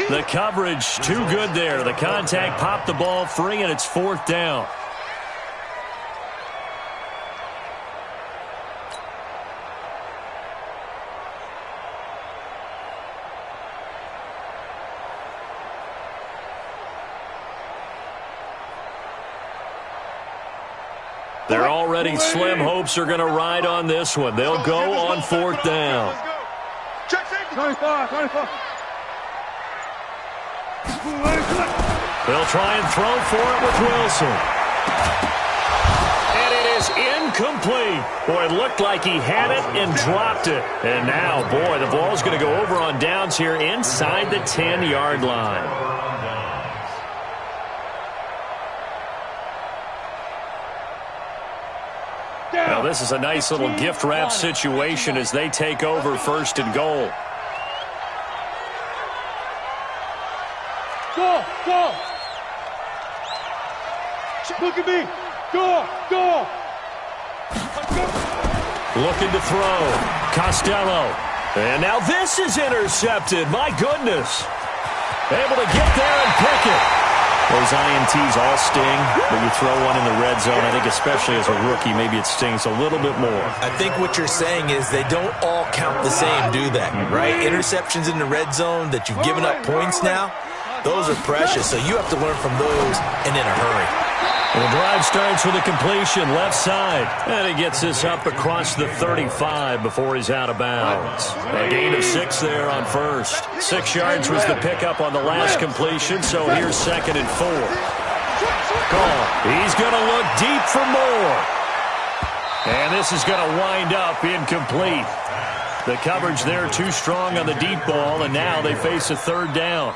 B: The coverage too good there. The contact popped the ball free, and it's 4th down. They're already slim hopes are going to ride on this one. They'll go on 4th down.
C: 25.
B: They'll try and throw for it with Wilson. And it is incomplete. Boy, it looked like he had it and dropped it. And now, boy, the ball's going to go over on downs here inside the 10-yard line. Now, this is a nice little gift wrap situation as they take over 1st and goal.
C: Go. Look at me. Go.
B: Looking to throw. Costello. And now this is intercepted. My goodness. Able to get there and pick it. Those INTs all sting, but you throw one in the red zone, I think especially as a rookie, maybe it stings a little bit more.
E: I think what you're saying is they don't all count the same, do they? Right? Interceptions in the red zone that you've given up points now, those are precious, so you have to learn from those and in a hurry.
B: And the drive starts with a completion left side. And he gets this up across the 35 before he's out of bounds. A gain of 6 there on 1st. 6 yards was the pickup on the last completion, so here's 2nd and 4. Goff. He's going to look deep for more. And this is going to wind up incomplete. The coverage there too strong on the deep ball, and now they face a 3rd down.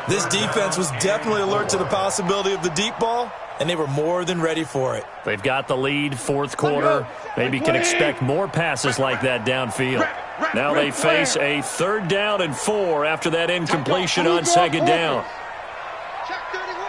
E: This defense was definitely alert to the possibility of the deep ball, and they were more than ready for it.
B: They've got the lead, 4th quarter. Maybe can expect more passes like that downfield. Now they face a 3rd down and 4 after that incompletion on 2nd down.
D: Check 31.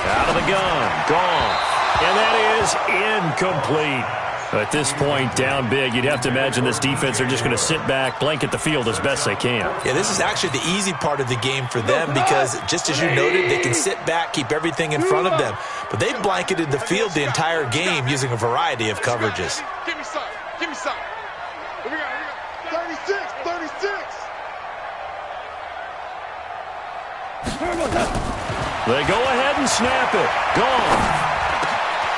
B: Out of the gun. Gone. And that is incomplete. At this point, down big, you'd have to imagine this defense are just going to sit back, blanket the field as best they can.
E: Yeah, this is actually the easy part of the game for them because, just as you noted, they can sit back, keep everything in front of them. But they've blanketed the field the entire game using a variety of coverages.
D: Give me some. Give me some. Here we go. 36. 36.
B: They go ahead and snap it. Gone.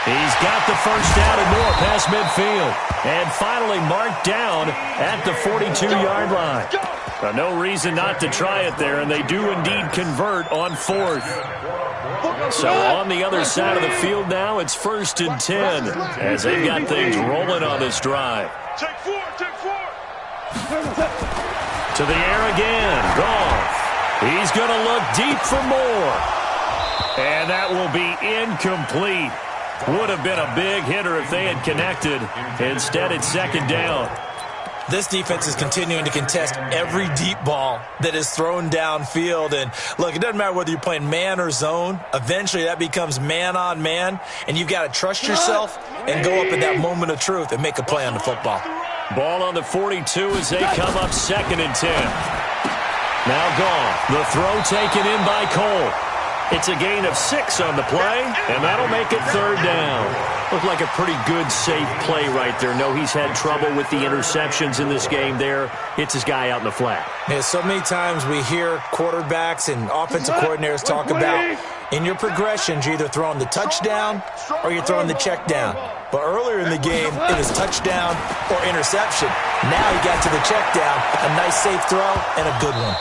B: He's got the first down and more past midfield. And finally marked down at the 42-yard line. No reason not to try it there, and they do indeed convert on fourth. So on the other side of the field now, it's 1st and 10 as they've got things rolling on this drive.
D: Take four.
B: To the air again. Gone. He's going to look deep for more. And that will be incomplete. Would have been a big hitter if they had connected. Instead, it's 2nd down.
E: This defense is continuing to contest every deep ball that is thrown downfield. And, look, it doesn't matter whether you're playing man or zone. Eventually, that becomes man-on-man, and you've got to trust yourself and go up at that moment of truth and make a play on the football.
B: Ball on the 42 as they come up 2nd and 10. Now gone. The throw taken in by Cole. It's a gain of 6 on the play, and that'll make it 3rd down. Looked like a pretty good, safe play right there. No, he's had trouble with the interceptions in this game there. Hits his guy out in the flat.
E: Yeah, so many times we hear quarterbacks and offensive coordinators talk about in your progressions, you're either throwing the touchdown or you're throwing the check down. But earlier in the game, it was touchdown or interception. Now he got to the check down, a nice safe throw and a good one.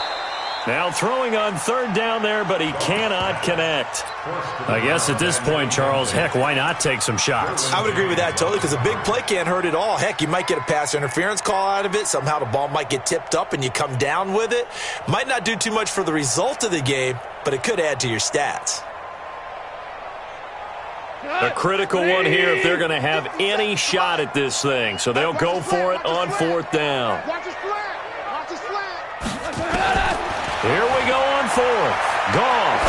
B: Now throwing on 3rd down there, but he cannot connect. I guess at this point, Charles, heck, why not take some shots?
E: I would agree with that totally because a big play can't hurt at all. Heck, you might get a pass interference call out of it. Somehow the ball might get tipped up and you come down with it. Might not do too much for the result of the game, but it could add to your stats.
B: A critical one here if they're going to have any shot at this thing. So they'll go for it on 4th down.
D: Watch his flat. Watch his flat.
B: Here we go on 4th. Gone.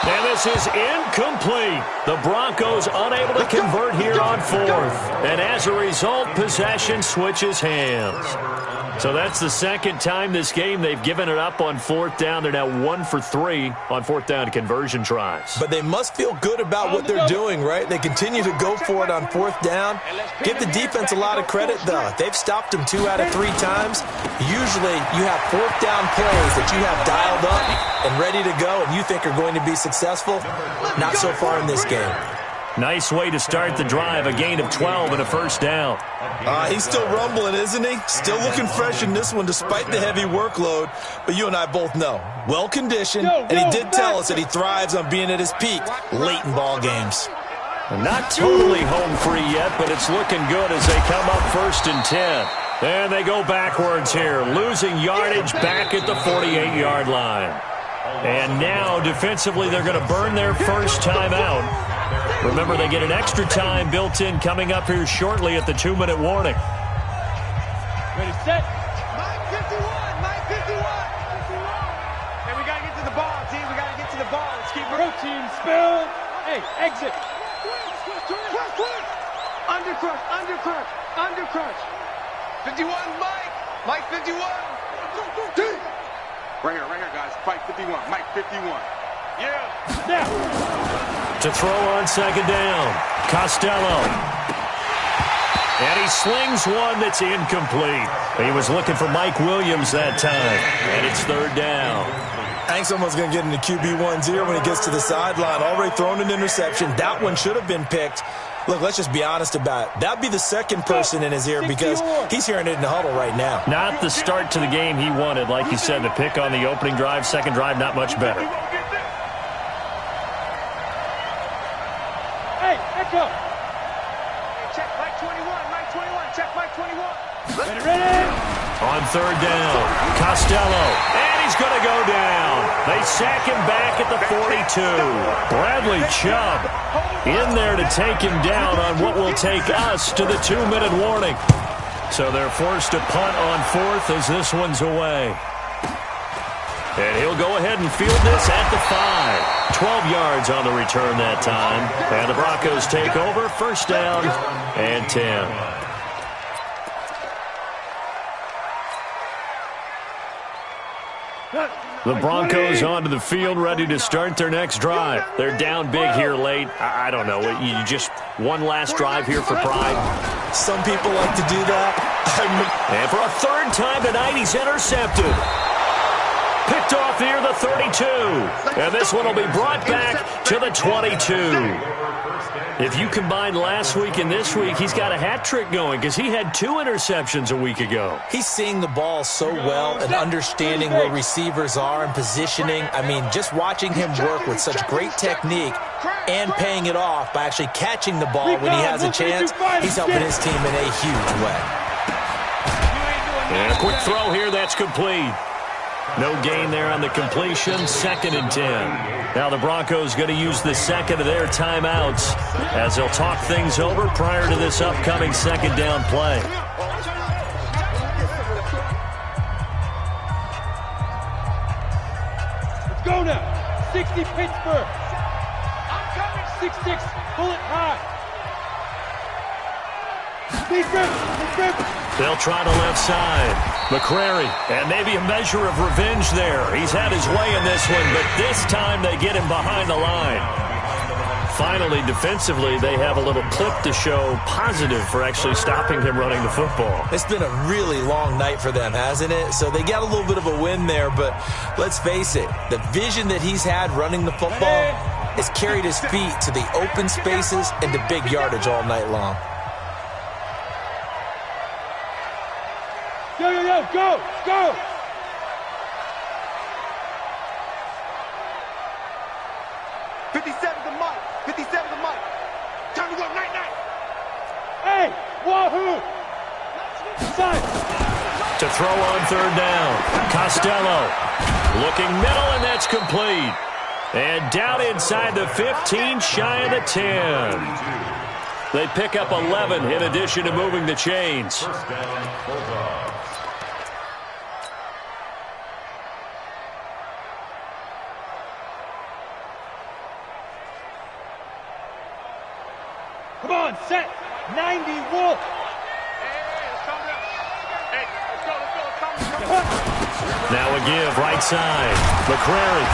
B: And this is incomplete. The Broncos unable to convert here on 4th. And as a result, possession switches hands. So that's the 2nd time this game they've given it up on 4th down. They're now 1 for 3 on 4th down conversion tries.
E: But they must feel good about what they're doing, right? They continue to go for it on 4th down. Give the defense a lot of credit, though. They've stopped them 2 out of 3 times. Usually you have 4th down plays that you have dialed up and ready to go and you think are going to be successful. Not so far in this game.
B: Nice way to start the drive, a gain of 12 and a 1st down.
E: He's still rumbling, isn't he? Still looking fresh in this one despite the heavy workload. But you and I both know, well-conditioned, and he did tell us that he thrives on being at his peak late in ball games.
B: Not totally home free yet, but it's looking good as they come up 1st and 10. And they go backwards here, losing yardage back at the 48-yard line. And now, defensively, they're going to burn their first time out. Remember, they get an extra time built in coming up here shortly at the 2-minute warning.
C: Ready, set.
D: Mike 51. Mike 51.
C: Hey, we got to get to the ball, team. We got to get to the ball. Let's keep it. Team spill. Hey, exit.
D: Quick.
C: Undercrush.
D: 51, Mike. Mike 51. Right here, guys. Fight 51. Mike 51. Yeah.
C: Now.
B: To throw on 2nd down, Costello. And he slings one that's incomplete. He was looking for Mike Williams that time, and it's 3rd down.
E: I think someone's going to get into QB1-0 when he gets to the sideline. Already thrown an interception. That one should have been picked. Look, let's just be honest about it. That'd be the 2nd person in his ear because he's hearing it in the huddle right now.
B: Not the start to the game he wanted. Like you said, the pick on the opening drive, 2nd drive, not much better.
C: Hey, echo.
D: Check Mike 21. Mike 21. Check Mike 21.
C: Ready.
B: On 3rd down, Costello. And he's going to go down. They sack him back at the 42. Bradley Chubb in there to take him down on what will take us to the 2-minute warning. So they're forced to punt on 4th as this one's away. And he'll go ahead and field this at the 5. 12 yards on the return that time. And the Broncos take over, first down and 10. The Broncos onto the field, ready to start their next drive. They're down big here late. I don't know. You just one last drive here for pride.
E: Some people like to do that.
B: And for a third time tonight, he's intercepted. Picked off near the 32. And this one will be brought back to the 22. If you combine last week and this week, he's got a hat trick going because he had 2 interceptions a week ago.
E: He's seeing the ball so well and understanding where receivers are and positioning. I mean, just watching him work with such great technique and paying it off by actually catching the ball when he has a chance, he's helping his team in a huge way.
B: And a quick throw here, that's complete. No gain there on the completion, 2nd and 10. Now the Broncos going to use the second of their timeouts as they'll talk things over prior to this upcoming second down play.
C: Let's go now. 60 Pittsburgh. I'm coming. 6-6. Pull it high.
B: They'll try to left side. McCrary, and maybe a measure of revenge there. He's had his way in this one, but this time they get him behind the line. Finally, defensively, they have a little clip to show positive for actually stopping him running the football.
E: It's been a really long night for them, hasn't it? So they got a little bit of a win there, but let's face it, the vision that he's had running the football has carried his feet to the open spaces and the big yardage all night long.
C: Go! 57 the mic. 57 the mic. Time to go. Night. Hey, wahoo! Side.
B: To throw on third down. Costello looking middle, and that's complete. And down inside the 15, shy of the 10. They pick up 11 in addition to moving the chains.
F: First down, Bulldogs.
C: Come on, set. 90 Wolf.
B: Now a give, right side. McCrary.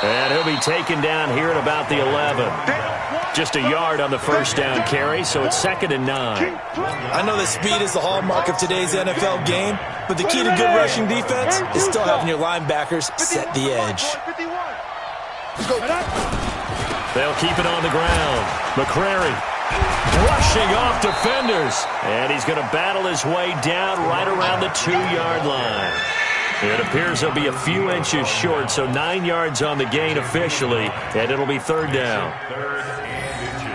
B: And he'll be taken down here at about the 11. Just a yard on the first down carry, so it's 2nd and 9.
E: I know that speed is the hallmark of today's NFL game, but the key to good rushing defense is still having your linebackers set the edge.
B: They'll keep it on the ground. McCrary brushing off defenders. And he's going to battle his way down right around the 2-yard line. It appears he'll be a few inches short, so 9 yards on the gain officially, and it'll be third down.
F: Third and inches.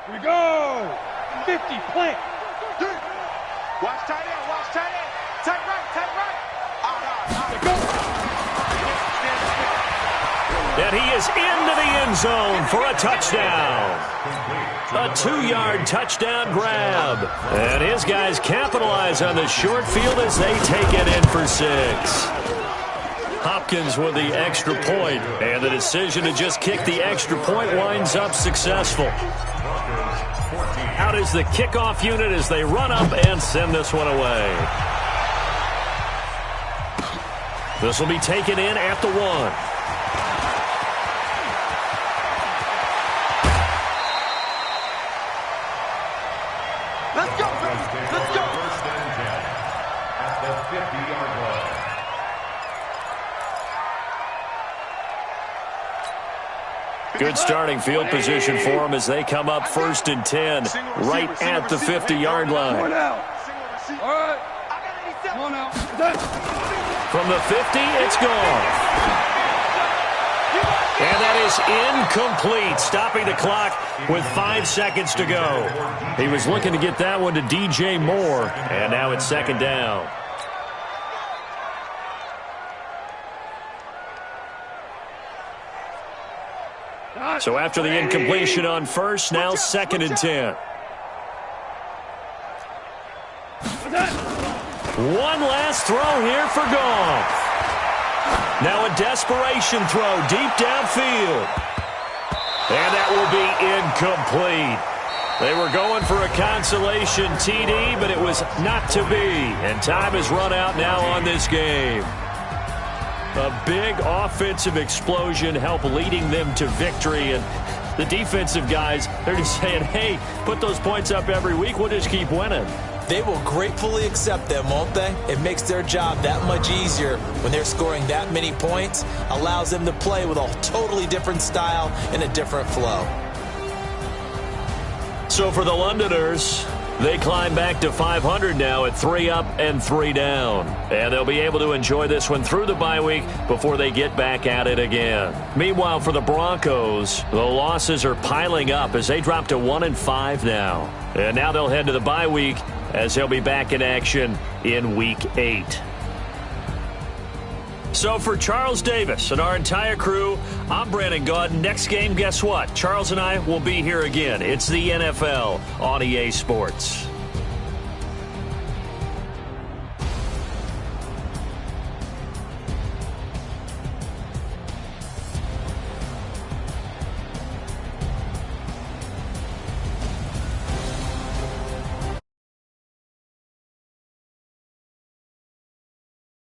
C: Here we go. 50 plant. Watch tight end. Tight right.
B: And he is into the end zone for a touchdown. A 2-yard touchdown grab. And his guys capitalize on the short field as they take it in for 6. Hopkins with the extra point, and the decision to just kick the extra point winds up successful. Out is the kickoff unit as they run up and send this one away. This will be taken in at the 1.
D: Let's go, baby. Let's go.
F: First and 10 at the 50-yard line.
B: Good starting field position for them as they come up 1st and 10 right at the 50-yard line.
C: All right. Come on now.
B: From the 50, it's gone. And that is incomplete, stopping the clock with 5 seconds to go. He was looking to get that one to DJ Moore, and now it's 2nd down. So after the incompletion on first, now 2nd and 10. One last throw here for Goff. Now a desperation throw deep downfield. And that will be incomplete. They were going for a consolation TD, but it was not to be. And time has run out now on this game. A big offensive explosion helped leading them to victory. And the defensive guys, they're just saying, hey, put those points up every week. We'll just keep winning.
E: They will gratefully accept them, won't they? It makes their job that much easier when they're scoring that many points. Allows them to play with a totally different style and a different flow.
B: So for the Londoners, they climb back to 500 now at 3 up and 3 down. And they'll be able to enjoy this one through the bye week before they get back at it again. Meanwhile, for the Broncos, the losses are piling up as they drop to 1-5 now. And now they'll head to the bye week as they'll be back in action in Week 8. So for Charles Davis and our entire crew, I'm Brandon Gaudin. Next game, guess what? Charles and I will be here again. It's the NFL on EA Sports.